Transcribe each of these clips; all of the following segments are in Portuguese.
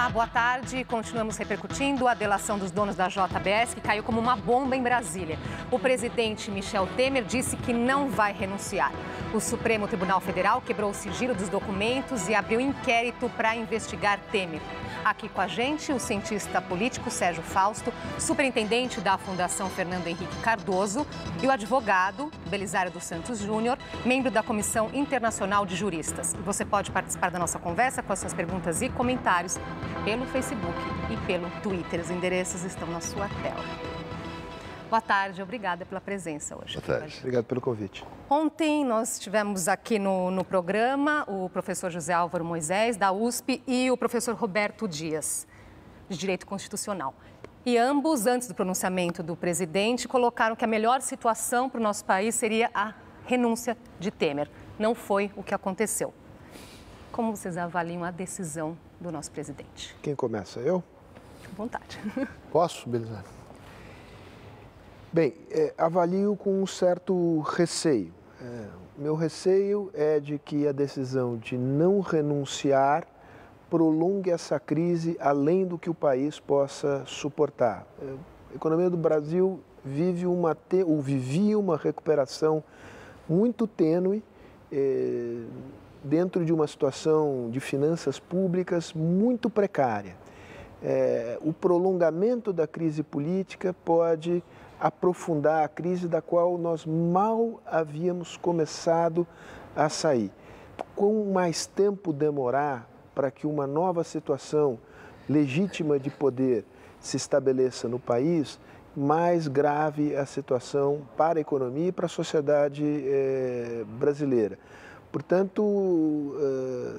Olá, boa tarde. Continuamos repercutindo a delação dos donos da JBS, que caiu como uma bomba em Brasília. O presidente Michel Temer disse que não vai renunciar. O Supremo Tribunal Federal quebrou o sigilo dos documentos e abriu inquérito para investigar Temer. Aqui com a gente, o cientista político Sérgio Fausto, superintendente da Fundação Fernando Henrique Cardoso, e o advogado Belisário dos Santos Júnior, membro da Comissão Internacional de Juristas. Você pode participar da nossa conversa com as suas perguntas e comentários pelo Facebook e pelo Twitter. Os endereços estão na sua tela. Boa tarde, obrigada pela presença hoje. Boa tarde. Obrigado pelo convite. Ontem nós tivemos aqui no programa o professor José Álvaro Moisés, da USP, e o professor Roberto Dias, de Direito Constitucional. E ambos, antes do pronunciamento do presidente, colocaram que a melhor situação para o nosso país seria a renúncia de Temer. Não foi o que aconteceu. Como vocês avaliam a decisão do nosso presidente? Quem começa? Eu? À vontade. Posso, Belisário? Bem, avalio com um certo receio. Meu receio é de que a decisão de não renunciar prolongue essa crise além do que o país possa suportar. A economia do Brasil vivia uma recuperação muito tênue dentro de uma situação de finanças públicas muito precária. O prolongamento da crise política pode aprofundar a crise da qual nós mal havíamos começado a sair. Quanto mais tempo demorar para que uma nova situação legítima de poder se estabeleça no país, mais grave a situação para a economia e para a sociedade brasileira. Portanto,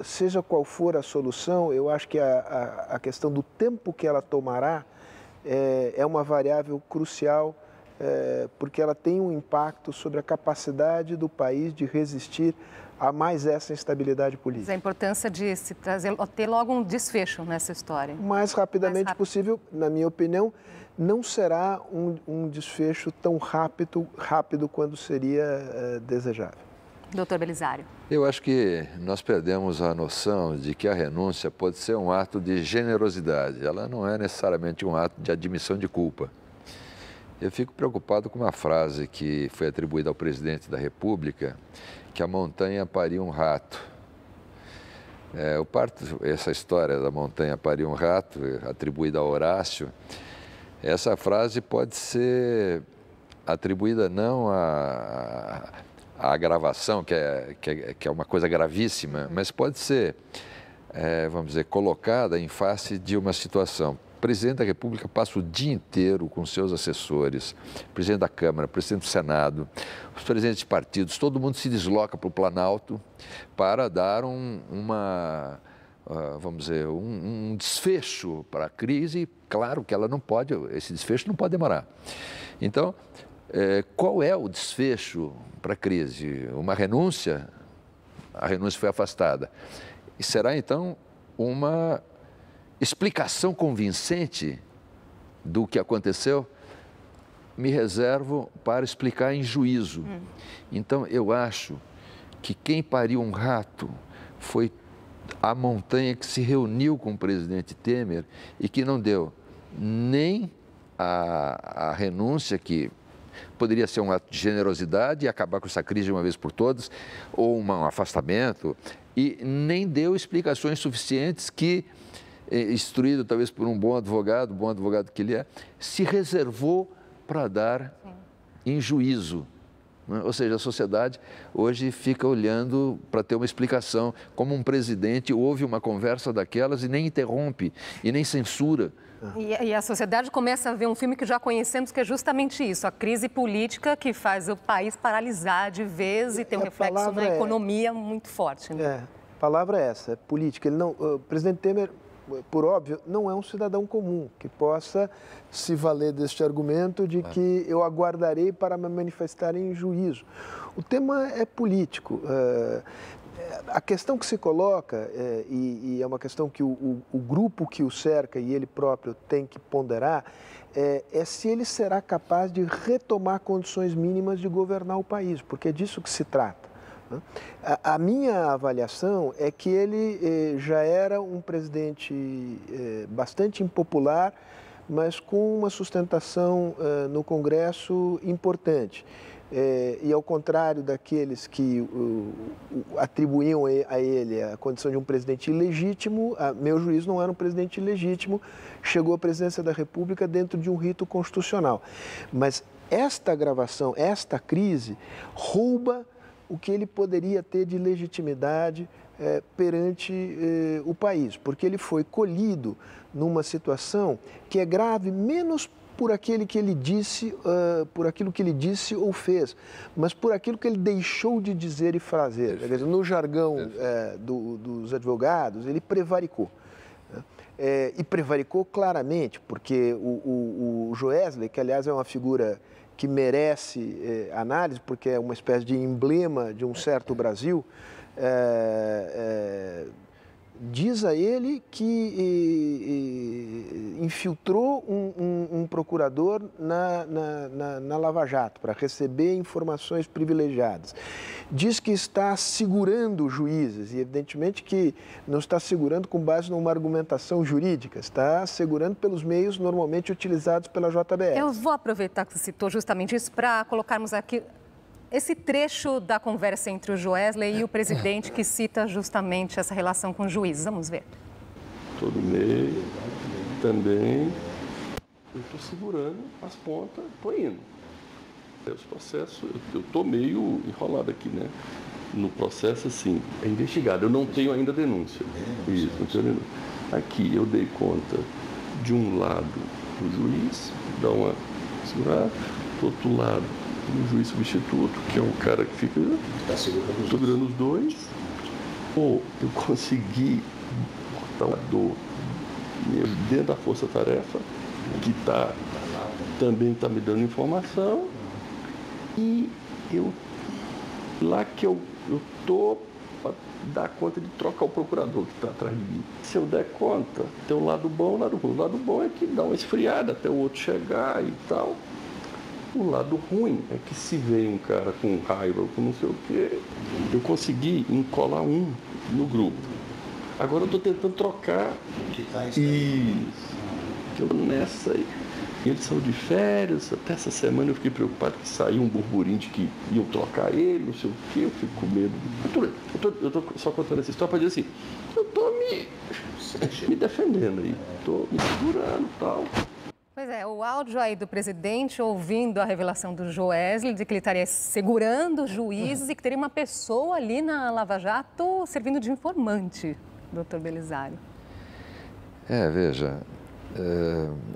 seja qual for a solução, eu acho que a questão do tempo que ela tomará é uma variável crucial, porque ela tem um impacto sobre a capacidade do país de resistir a mais essa instabilidade política. A importância de ter logo um desfecho nessa história. O mais rapidamente possível, na minha opinião, não será um desfecho tão rápido quanto seria desejável. Doutor Belisário. Eu acho que nós perdemos a noção de que a renúncia pode ser um ato de generosidade. Ela não é necessariamente um ato de admissão de culpa. Eu fico preocupado com uma frase que foi atribuída ao presidente da República, que a montanha paria um rato. Essa história da montanha paria um rato, atribuída a Horácio, essa frase pode ser atribuída não a agravação, que é uma coisa gravíssima, mas pode ser, vamos dizer, colocada em face de uma situação. O presidente da República passa o dia inteiro com seus assessores, o presidente da Câmara, o presidente do Senado, os presidentes de partidos, todo mundo se desloca para o Planalto para dar vamos dizer, um desfecho para a crise. Claro que esse desfecho não pode demorar. Então, qual é o desfecho para a crise? Uma renúncia? A renúncia foi afastada. E será, então, uma explicação convincente do que aconteceu? Me reservo para explicar em juízo. Então, eu acho que quem pariu um rato foi a montanha que se reuniu com o presidente Temer e que não deu nem a renúncia, que poderia ser um ato de generosidade e acabar com essa crise de uma vez por todas, ou um afastamento, e nem deu explicações suficientes que, instruído talvez por um bom advogado que ele é, se reservou para dar em juízo. Ou seja, a sociedade hoje fica olhando para ter uma explicação, como um presidente ouve uma conversa daquelas e nem interrompe, e nem censura. E a sociedade começa a ver um filme que já conhecemos, que é justamente isso, a crise política que faz o país paralisar de vez e ter um reflexo na economia muito forte. Né? A palavra é essa, é política. O presidente Temer, por óbvio, não é um cidadão comum que possa se valer deste argumento de que eu aguardarei para me manifestar em juízo. O tema é político. A questão que se coloca, e é uma questão que o grupo que o cerca e ele próprio tem que ponderar, é se ele será capaz de retomar condições mínimas de governar o país, porque é disso que se trata. A minha avaliação é que ele já era um presidente bastante impopular, mas com uma sustentação no Congresso importante. E ao contrário daqueles que atribuíam a ele a condição de um presidente ilegítimo, a meu juízo não era um presidente ilegítimo, chegou à presidência da República dentro de um rito constitucional. Mas esta gravação, esta crise, rouba o que ele poderia ter de legitimidade perante o país, porque ele foi colhido numa situação que é grave menos por aquilo que ele disse ou fez, mas por aquilo que ele deixou de dizer e fazer. Quer dizer, no jargão dos advogados, ele prevaricou. E prevaricou claramente, porque o Joesley, que aliás é uma figura que merece análise, porque é uma espécie de emblema de um certo Brasil, diz a ele que infiltrou um procurador na Lava Jato para receber informações privilegiadas. Diz que está segurando juízes, e evidentemente que não está segurando com base numa argumentação jurídica, está segurando pelos meios normalmente utilizados pela JBS. Eu vou aproveitar que você citou justamente isso para colocarmos aqui esse trecho da conversa entre o Joesley e o presidente que cita justamente essa relação com os juízes. Vamos ver. Todo meio também, eu estou segurando as pontas, estou indo. Os processos, eu estou meio enrolado aqui, né? No processo, assim, é investigado. Eu não tenho ainda denúncia. Isso, não tenho denúncia. Aqui eu dei conta de um lado do juiz, dá uma segurada, do outro lado do juiz substituto, que é um cara que fica segurando os dois. Ou eu consegui botar uma dor dentro da força-tarefa, que também está me dando informação. E lá que eu estou para dar conta de trocar o procurador que está atrás de mim. Se eu der conta, tem um lado bom e um lado ruim. O lado bom é que dá uma esfriada até o outro chegar e tal. O lado ruim é que se veio um cara com raiva ou com não sei o quê, eu consegui encolar um no grupo. Agora eu estou tentando trocar. Isso. Que eu nessa aí. Ele saiu de férias, até essa semana eu fiquei preocupado que saiu um burburinho de que iam trocar ele, não sei o quê, eu fico com medo. Eu estou só contando essa história para dizer assim, eu estou me defendendo aí, estou me segurando e tal. Pois é, o áudio aí do presidente ouvindo a revelação do Joesley de que ele estaria segurando os juízes e que teria uma pessoa ali na Lava Jato servindo de informante, doutor Belisário. Veja,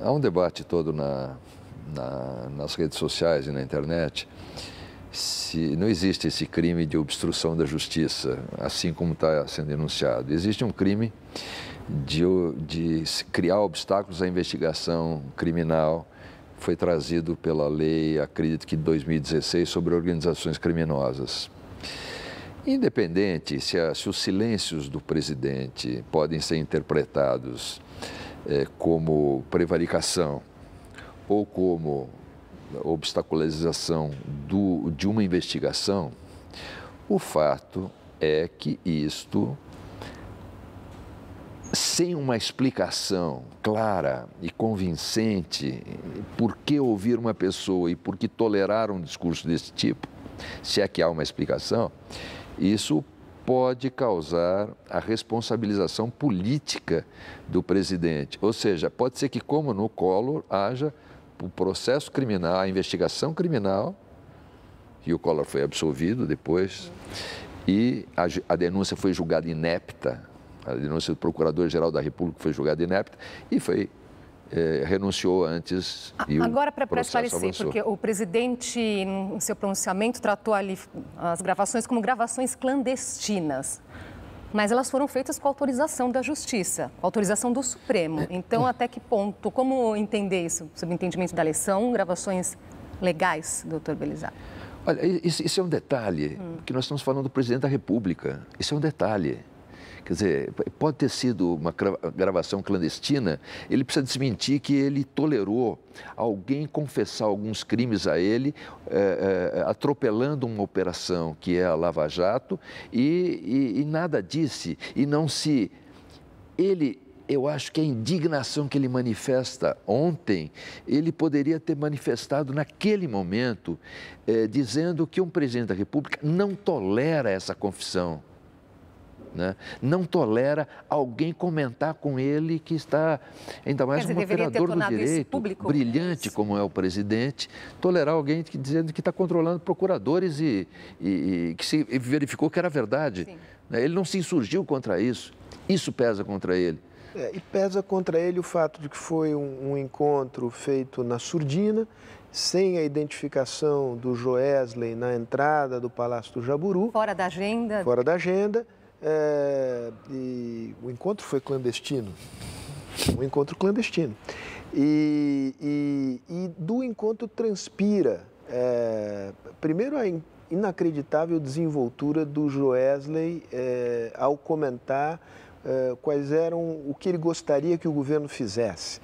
há um debate todo nas redes sociais e na internet se não existe esse crime de obstrução da justiça, assim como está sendo denunciado. Existe um crime de criar obstáculos à investigação criminal, foi trazido pela lei, acredito que de 2016, sobre organizações criminosas. Independente se os silêncios do presidente podem ser interpretados como prevaricação ou como obstaculização de uma investigação, o fato é que isto, sem uma explicação clara e convincente por que ouvir uma pessoa e por que tolerar um discurso desse tipo, se é que há uma explicação, isso pode causar a responsabilização política do presidente. Ou seja, pode ser que, como no Collor, haja o processo criminal, a investigação criminal, e o Collor foi absolvido depois, e a denúncia foi julgada inepta, a denúncia do Procurador-Geral da República foi julgada inepta e renunciou antes. Agora, para esclarecer, avançou. Porque o presidente, no seu pronunciamento, tratou ali as gravações como gravações clandestinas. Mas elas foram feitas com autorização da Justiça, com autorização do Supremo. Então, até que ponto? Como entender isso? Sob entendimento da lei, são gravações legais, doutor Belisário? Olha, isso é um detalhe, que nós estamos falando do presidente da República. Isso é um detalhe. Quer dizer, pode ter sido uma gravação clandestina, ele precisa desmentir que ele tolerou alguém confessar alguns crimes a ele, atropelando uma operação que é a Lava Jato, e nada disse, e não se... Eu acho que a indignação que ele manifesta ontem, ele poderia ter manifestado naquele momento, dizendo que um presidente da República não tolera essa confissão, né? Não tolera alguém comentar com ele que está, ainda mais um operador do direito, brilhante como é o presidente, tolerar alguém dizendo que está controlando procuradores e que se verificou que era verdade. Sim. Ele não se insurgiu contra isso, isso pesa contra ele. E pesa contra ele o fato de que foi um encontro feito na surdina, sem a identificação do Joesley na entrada do Palácio do Jaburu. Fora da agenda. Fora da agenda. E o encontro foi clandestino. Um encontro clandestino. E do encontro transpira, primeiro, a inacreditável desenvoltura do Joesley ao comentar quais eram o que ele gostaria que o governo fizesse.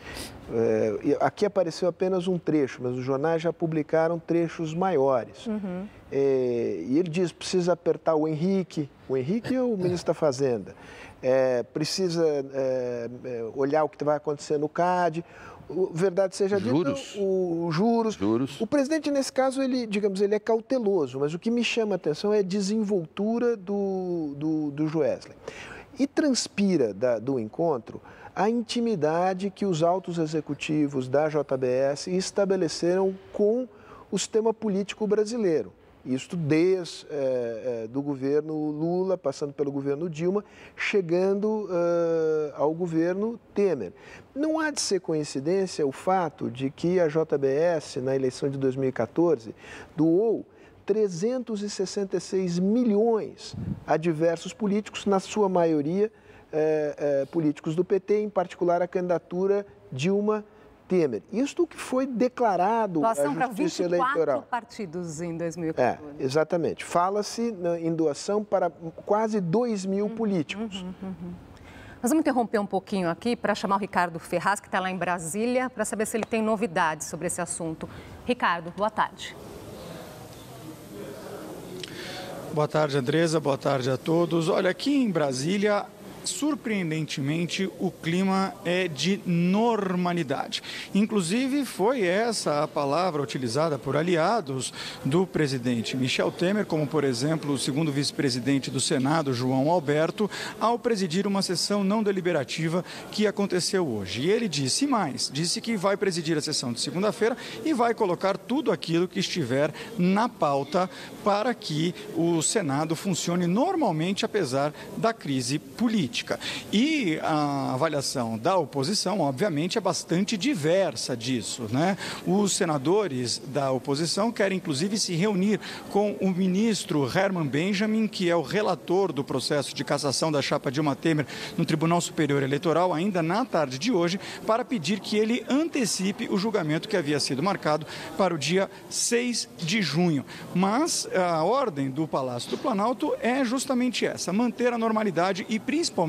Aqui apareceu apenas um trecho, mas os jornais já publicaram trechos maiores. Uhum. E ele diz, precisa apertar o Henrique é o ministro da Fazenda, precisa olhar o que vai acontecer no CAD, verdade seja dita, os juros. O presidente, nesse caso, ele é cauteloso, mas o que me chama a atenção é a desenvoltura do Joesley. E transpira do encontro a intimidade que os altos executivos da JBS estabeleceram com o sistema político brasileiro. Isso desde do governo Lula, passando pelo governo Dilma, chegando ao governo Temer. Não há de ser coincidência o fato de que a JBS, na eleição de 2014, doou 366 milhões a diversos políticos, na sua maioria políticos do PT, em particular a candidatura Dilma Temer. Isto que foi declarado à Justiça Eleitoral. Doação para 24 partidos em 2014. Exatamente. Fala-se em doação para quase 2 mil políticos. Nós vamos interromper um pouquinho aqui para chamar o Ricardo Ferraz, que está lá em Brasília, para saber se ele tem novidades sobre esse assunto. Ricardo, boa tarde. Boa tarde, Andresa. Boa tarde a todos. Olha, aqui em Brasília, surpreendentemente, o clima é de normalidade. Inclusive, foi essa a palavra utilizada por aliados do presidente Michel Temer, como, por exemplo, o segundo vice-presidente do Senado, João Alberto, ao presidir uma sessão não deliberativa que aconteceu hoje. E ele disse mais, disse que vai presidir a sessão de segunda-feira e vai colocar tudo aquilo que estiver na pauta para que o Senado funcione normalmente, apesar da crise política. E a avaliação da oposição, obviamente, é bastante diversa disso, né? Os senadores da oposição querem, inclusive, se reunir com o ministro Herman Benjamin, que é o relator do processo de cassação da chapa Dilma Temer no Tribunal Superior Eleitoral, ainda na tarde de hoje, para pedir que ele antecipe o julgamento que havia sido marcado para o dia 6 de junho. Mas a ordem do Palácio do Planalto é justamente essa, manter a normalidade e, principalmente,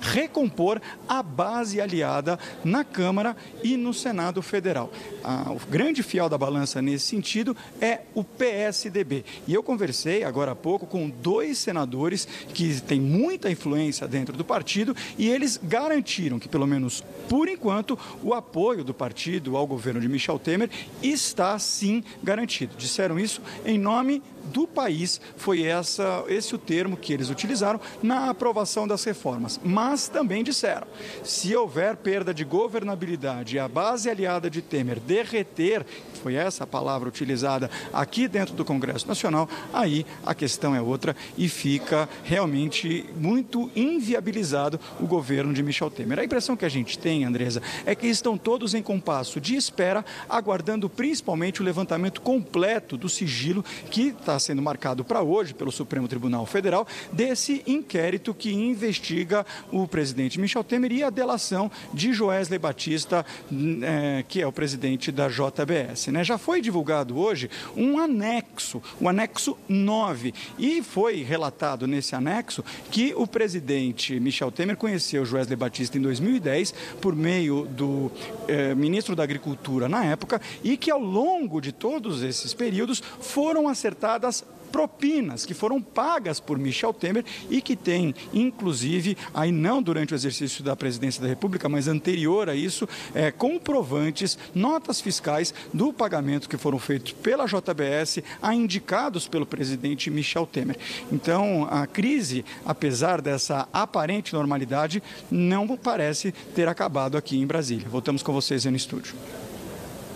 recompor a base aliada na Câmara e no Senado Federal. O grande fiel da balança nesse sentido é o PSDB. E eu conversei agora há pouco com 2 senadores que têm muita influência dentro do partido e eles garantiram que, pelo menos por enquanto, o apoio do partido ao governo de Michel Temer está sim garantido. Disseram isso em nome do país, foi esse o termo que eles utilizaram na aprovação das reformas. Mas também disseram, se houver perda de governabilidade e a base aliada de Temer derreter, foi essa a palavra utilizada aqui dentro do Congresso Nacional, aí a questão é outra e fica realmente muito inviabilizado o governo de Michel Temer. A impressão que a gente tem, Andresa, é que estão todos em compasso de espera, aguardando principalmente o levantamento completo do sigilo que está sendo marcado para hoje pelo Supremo Tribunal Federal, desse inquérito que investiga investiga o presidente Michel Temer e a delação de Joesley Batista, que é o presidente da JBS. Já foi divulgado hoje um anexo, o anexo 9, e foi relatado nesse anexo que o presidente Michel Temer conheceu Joesley Batista em 2010 por meio do ministro da Agricultura na época e que ao longo de todos esses períodos foram acertadas propinas que foram pagas por Michel Temer e que tem, inclusive, aí não durante o exercício da presidência da República, mas anterior a isso, comprovantes, notas fiscais do pagamento que foram feitos pela JBS a indicados pelo presidente Michel Temer. Então, a crise, apesar dessa aparente normalidade, não parece ter acabado aqui em Brasília. Voltamos com vocês aí no estúdio.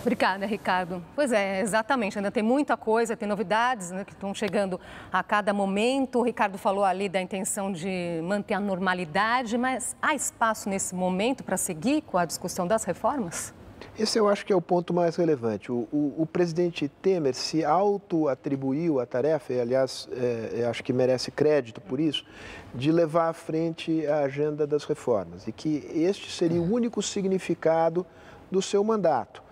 Obrigada, Ricardo. Pois é, exatamente. Ainda tem muita coisa, tem novidades, né, que estão chegando a cada momento. O Ricardo falou ali da intenção de manter a normalidade, mas há espaço nesse momento para seguir com a discussão das reformas? Esse eu acho que é o ponto mais relevante. O presidente Temer se auto-atribuiu a tarefa, e aliás, eu acho que merece crédito por isso, de levar à frente a agenda das reformas. E que este seria o único significado do seu mandato.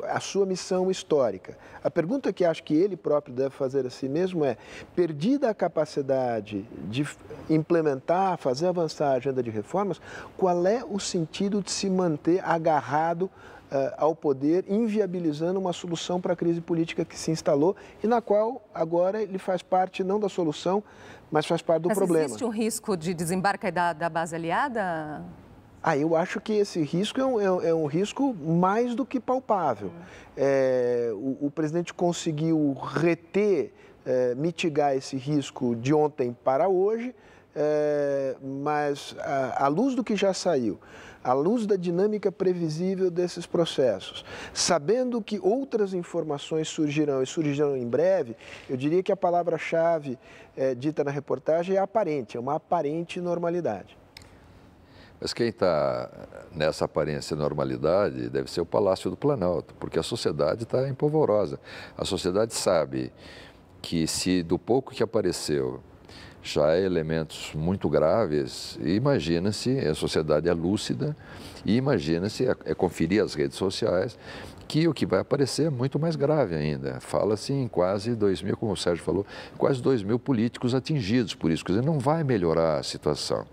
A sua missão histórica. A pergunta que acho que ele próprio deve fazer a si mesmo é: perdida a capacidade de implementar, fazer avançar a agenda de reformas, qual é o sentido de se manter agarrado ao poder, inviabilizando uma solução para a crise política que se instalou e na qual agora ele faz parte não da solução, mas faz parte do problema. Existe um risco de desembarque da base aliada? Eu acho que esse risco é um risco mais do que palpável. O presidente conseguiu mitigar esse risco de ontem para hoje, mas à luz do que já saiu, à luz da dinâmica previsível desses processos, sabendo que outras informações surgirão em breve, eu diria que a palavra-chave dita na reportagem é aparente, é uma aparente normalidade. Mas quem está nessa aparência de normalidade deve ser o Palácio do Planalto, porque a sociedade está empolvorosa. A sociedade sabe que se do pouco que apareceu já há elementos muito graves, imagina-se, a sociedade é lúcida, e imagina-se, conferir as redes sociais, que o que vai aparecer é muito mais grave ainda. Fala-se em quase 2.000, como o Sérgio falou, quase 2.000 políticos atingidos por isso. Quer dizer, não vai melhorar a situação.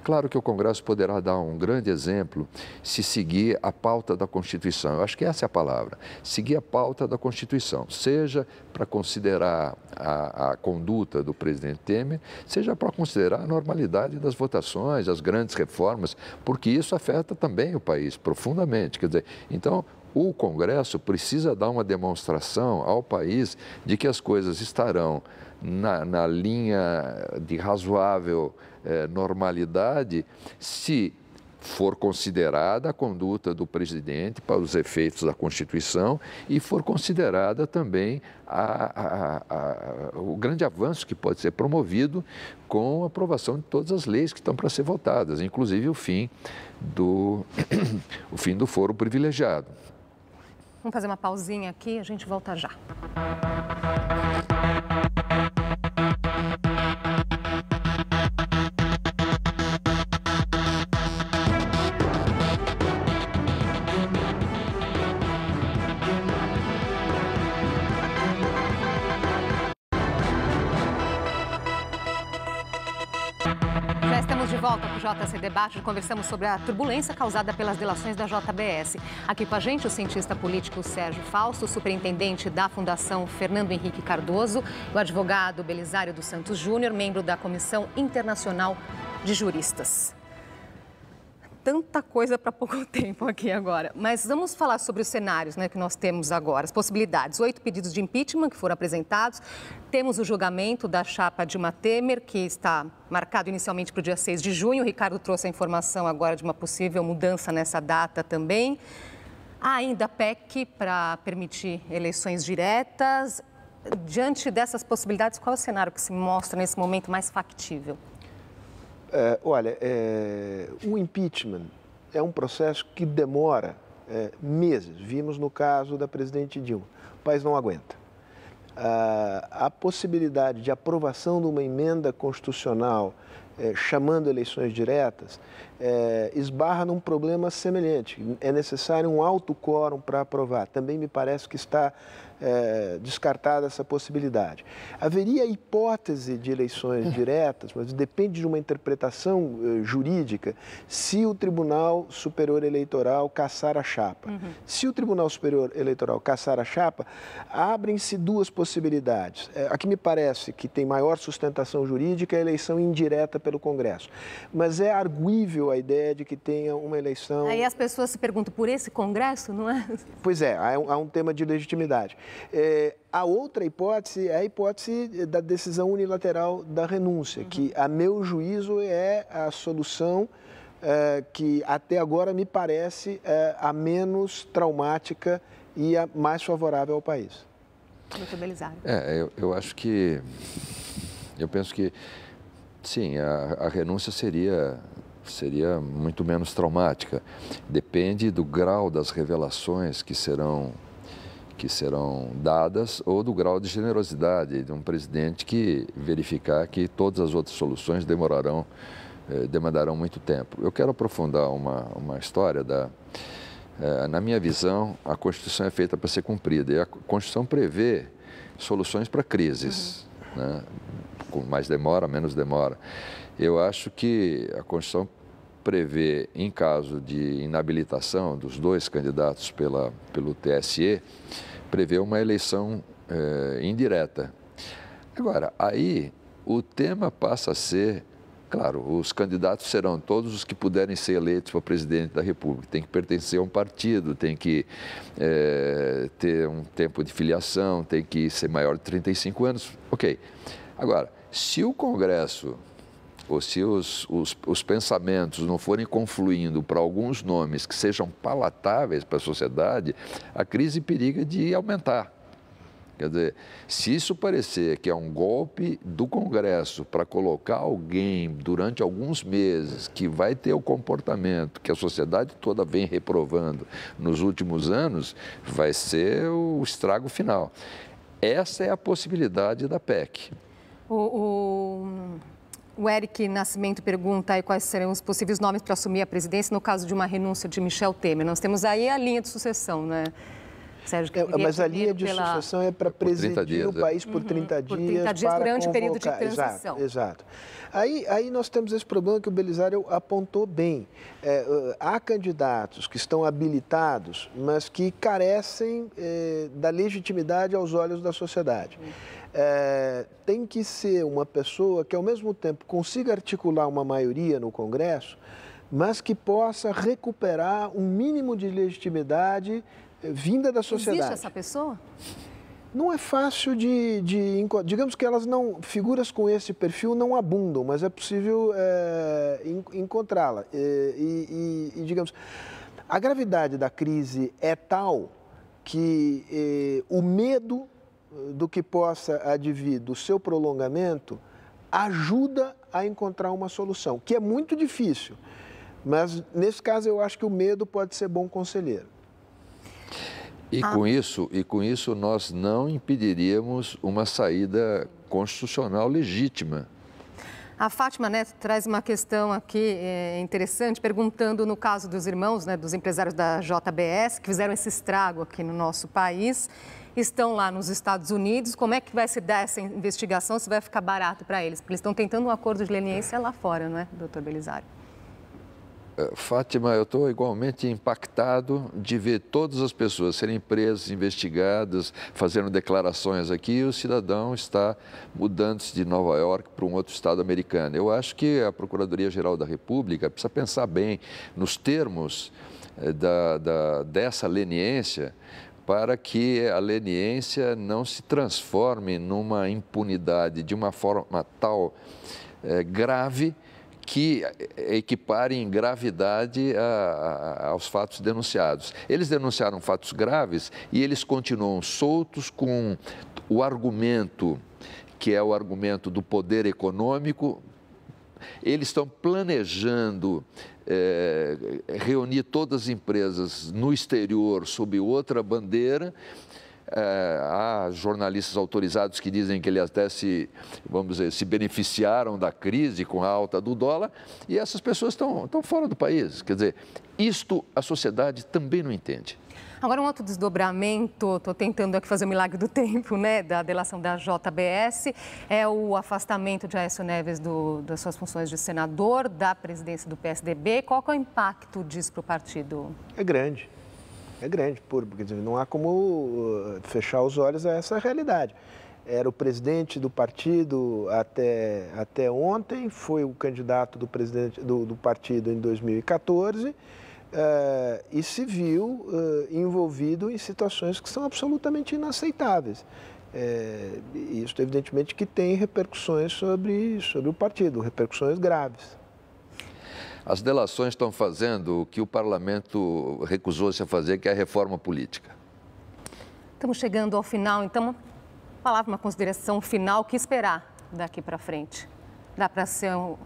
Claro que o Congresso poderá dar um grande exemplo se seguir a pauta da Constituição. Eu acho que essa é a palavra. Seguir a pauta da Constituição, seja para considerar a conduta do presidente Temer, seja para considerar a normalidade das votações, as grandes reformas, porque isso afeta também o país profundamente. Quer dizer, então, o Congresso precisa dar uma demonstração ao país de que as coisas estarão na linha de razoável normalidade, se for considerada a conduta do presidente para os efeitos da Constituição e for considerada também o grande avanço que pode ser promovido com a aprovação de todas as leis que estão para ser votadas, inclusive o fim do foro privilegiado. Vamos fazer uma pausinha aqui, a gente volta já. Já estamos de volta para o JC Debate. Conversamos sobre a turbulência causada pelas delações da JBS. Aqui com a gente o cientista político Sérgio Fausto, o superintendente da Fundação Fernando Henrique Cardoso, o advogado Belisário dos Santos Júnior, membro da Comissão Internacional de Juristas. Tanta coisa para pouco tempo aqui agora. Mas vamos falar sobre os cenários, né, que nós temos agora, as possibilidades. 8 pedidos de impeachment que foram apresentados. Temos o julgamento da chapa Dilma Temer, que está marcado inicialmente para o dia 6 de junho. O Ricardo trouxe a informação agora de uma possível mudança nessa data também. Há ainda PEC para permitir eleições diretas. Diante dessas possibilidades, qual é o cenário que se mostra nesse momento mais factível? O impeachment é um processo que demora meses. Vimos no caso da presidente Dilma. O país não aguenta. A possibilidade de aprovação de uma emenda constitucional chamando eleições diretas, esbarra num problema semelhante. É necessário um alto quórum para aprovar. Também me parece que está descartada essa possibilidade. Haveria hipótese de eleições diretas, mas depende de uma interpretação jurídica, se o Tribunal Superior Eleitoral cassar a chapa. Se o Tribunal Superior Eleitoral cassar a chapa, abrem-se duas possibilidades. A que me parece que tem maior sustentação jurídica é a eleição indireta pelo Congresso. Mas é arguível a ideia de que tenha uma eleição... Aí as pessoas se perguntam, por esse Congresso, não é? Pois é, há um tema de legitimidade. A outra hipótese é a hipótese da decisão unilateral da renúncia, que, a meu juízo, é a solução que até agora me parece a menos traumática e a mais favorável ao país. Doutor Belisário. Eu penso que, sim, a renúncia seria muito menos traumática. Depende do grau das revelações que serão dadas ou do grau de generosidade de um presidente que verificar que todas as outras soluções demandarão muito tempo. Eu quero aprofundar uma história na minha visão, a Constituição é feita para ser cumprida e a Constituição prevê soluções para crises, né? Com mais demora, menos demora. Eu acho que a Constituição prevê, em caso de inabilitação dos dois candidatos pelo TSE, prevê uma eleição indireta. Agora, aí o tema passa a ser, claro, os candidatos serão todos os que puderem ser eleitos para presidente da República. Tem que pertencer a um partido, tem que ter um tempo de filiação, tem que ser maior de 35 anos. Ok. Agora, se o Congresso ou se os pensamentos não forem confluindo para alguns nomes que sejam palatáveis para a sociedade, a crise periga de aumentar. Quer dizer, se isso parecer que é um golpe do Congresso para colocar alguém durante alguns meses que vai ter o comportamento que a sociedade toda vem reprovando nos últimos anos, vai ser o estrago final. Essa é a possibilidade da PEC. O Eric Nascimento pergunta aí quais serão os possíveis nomes para assumir a presidência no caso de uma renúncia de Michel Temer. Nós temos aí a linha de sucessão, né, Sérgio? Mas a linha de sucessão é para presidir o país por 30 dias. Por 30 dias durante o período de transição. Exato. Aí nós temos esse problema que o Belisário apontou bem. Há candidatos que estão habilitados, mas que carecem da legitimidade aos olhos da sociedade. Tem que ser uma pessoa que, ao mesmo tempo, consiga articular uma maioria no Congresso, mas que possa recuperar um mínimo de legitimidade vinda da sociedade. Existe essa pessoa? Não é fácil digamos que elas não, figuras com esse perfil não abundam, mas é possível encontrá-la. Digamos, a gravidade da crise é tal que o medo do que possa advir do seu prolongamento ajuda a encontrar uma solução, que é muito difícil, mas nesse caso eu acho que o medo pode ser bom conselheiro. E com isso nós não impediríamos uma saída constitucional legítima. A Fátima Neto traz uma questão aqui interessante, perguntando no caso dos irmãos, né, dos empresários da JBS, que fizeram esse estrago aqui no nosso país, estão lá nos Estados Unidos, como é que vai se dar essa investigação, se vai ficar barato para eles? Porque eles estão tentando um acordo de leniência lá fora, não é, doutor Belisário? Fátima, eu estou igualmente impactado de ver todas as pessoas serem presas, investigadas, fazendo declarações aqui e o cidadão está mudando-se de Nova York para um outro estado americano. Eu acho que a Procuradoria-Geral da República precisa pensar bem nos termos dessa leniência, para que a leniência não se transforme numa impunidade de uma forma tal grave que equipare em gravidade aos fatos denunciados. Eles denunciaram fatos graves e eles continuam soltos com o argumento, que é o argumento do poder econômico. Eles estão planejando reunir todas as empresas no exterior sob outra bandeira, Há jornalistas autorizados que dizem que ele até vamos dizer, se beneficiaram da crise com a alta do dólar, e essas pessoas estão fora do país. Quer dizer, isto a sociedade também não entende. Agora, um outro desdobramento, estou tentando aqui fazer o milagre do tempo, né, da delação da JBS, é o afastamento de Aécio Neves das suas funções de senador, da presidência do PSDB. Qual que é o impacto disso para o partido? É grande. É grande, porque não há como fechar os olhos a essa realidade. Era o presidente do partido até ontem, foi o candidato do presidente do partido em 2014 e se viu envolvido em situações que são absolutamente inaceitáveis. Isso, evidentemente, que tem repercussões sobre o partido, repercussões graves. As delações estão fazendo o que o parlamento recusou-se a fazer, que é a reforma política. Estamos chegando ao final, então, uma consideração final, o que esperar daqui para frente? Dá para ser um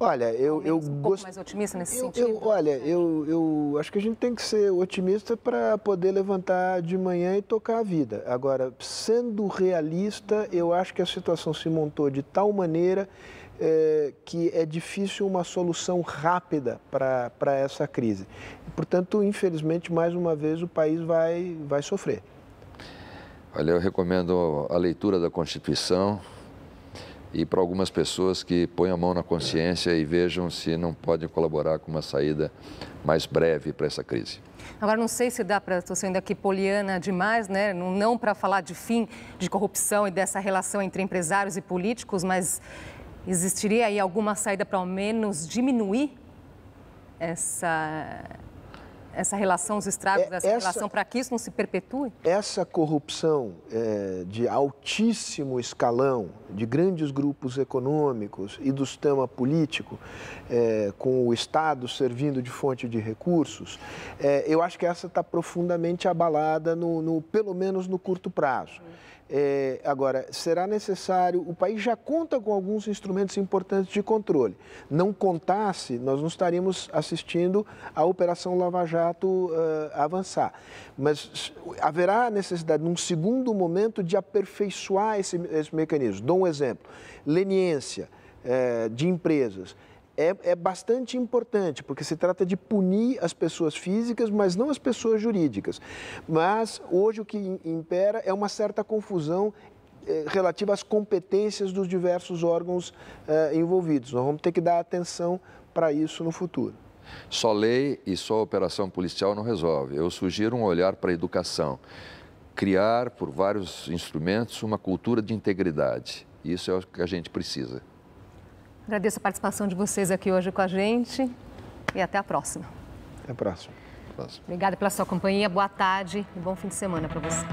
pouco mais otimista nesse sentido? Eu acho que a gente tem que ser otimista para poder levantar de manhã e tocar a vida. Agora, sendo realista, eu acho que a situação se montou de tal maneira que é difícil uma solução rápida para essa crise. Portanto, infelizmente, mais uma vez, o país vai sofrer. Olha, eu recomendo a leitura da Constituição e para algumas pessoas que põem a mão na consciência e vejam se não podem colaborar com uma saída mais breve para essa crise. Agora, não sei se dá para, estou sendo aqui poliana demais, né? Não para falar de fim de corrupção e dessa relação entre empresários e políticos, mas existiria aí alguma saída para ao menos diminuir essa relação, os estragos dessa relação, para que isso não se perpetue? Essa corrupção de altíssimo escalão, de grandes grupos econômicos e do sistema político, com o Estado servindo de fonte de recursos, eu acho que essa está profundamente abalada, pelo menos no curto prazo. Agora, será necessário, o país já conta com alguns instrumentos importantes de controle. Não contasse, nós não estaríamos assistindo a Operação Lava Jato avançar. Mas haverá necessidade, num segundo momento, de aperfeiçoar esse mecanismo. Dou um exemplo, leniência de empresas. É bastante importante, porque se trata de punir as pessoas físicas, mas não as pessoas jurídicas. Mas hoje o que impera é uma certa confusão relativa às competências dos diversos órgãos envolvidos. Nós vamos ter que dar atenção para isso no futuro. Só lei e só operação policial não resolve. Eu sugiro um olhar para a educação. Criar, por vários instrumentos, uma cultura de integridade. Isso é o que a gente precisa. Agradeço a participação de vocês aqui hoje com a gente e até a próxima. Até a próxima. Obrigada pela sua companhia, boa tarde e bom fim de semana para você.